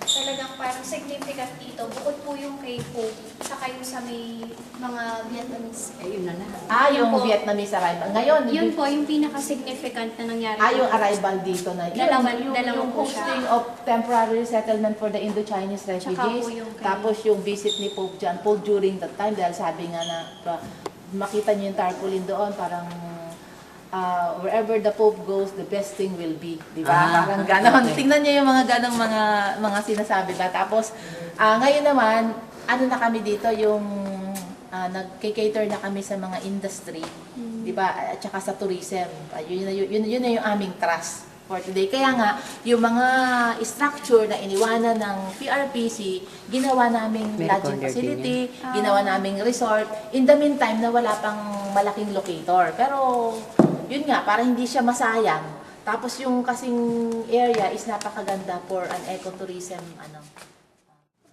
Talagang parang significant dito, bukod po yung kay Pope, saka yung sa may mga Vietnamese. Ayun na lang. Yung po. Vietnamese arrival. Ngayon, Yun po, yung pinaka-significant na nangyari. yung arrival dito na. Dalawa yung po siya. hosting of temporary settlement for the Indo-Chinese Tsaka refugees. po yung kay- Tapos yung visit ni Pope John Paul during that time, dahil sabi nga na, makita niyo yung tarpaulin doon, parang wherever the Pope goes, the best thing will be. Di ba? Parang ganon. Okay. Tingnan niyo yung mga ganong mga sinasabi ba. Tapos, ngayon naman, ano na kami dito, yung nag-cater na kami sa mga industry. Di ba? At saka sa tourism. Yun na yung aming trust for today. Kaya nga, yung mga structure na iniwanan ng PRPC, ginawa naming lodging facility, ginawa naming resort. In the meantime, na wala pang malaking locator. Pero, yun nga, para hindi siya masayang. Tapos yung kasing area is napakaganda for an ecotourism,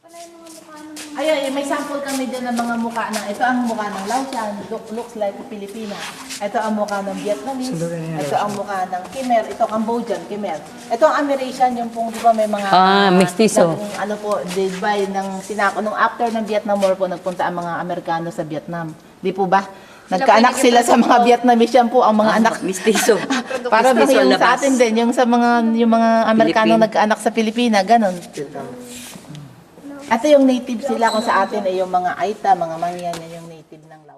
Pala yung mga mukha ng Ay, may sample kami dyan ng mga mukha ng, ito ang mukha ng Laotian, looks like Pilipina. Ito ang mukha ng Vietnamese, ito ang mukha ng Khmer, ito Cambodian, Khmer. Ito ang Amerasian, yung pong, di ba, may mga... mestizo. Di ba, nung after ng Vietnam War po, nagpunta ang mga Amerikano sa Vietnam. Di po ba? Nagkaanak sila sa mga Vietnamese, yan po ang mga anak. Mistiso. Para bang Mistiso yung labas. sa atin din, yung mga Amerikano Philippine. nagkaanak sa Pilipina, ganon. Ito yung native sila kung sa atin ay yung mga Aita, mga Mangyan, yan yung native ng Laos.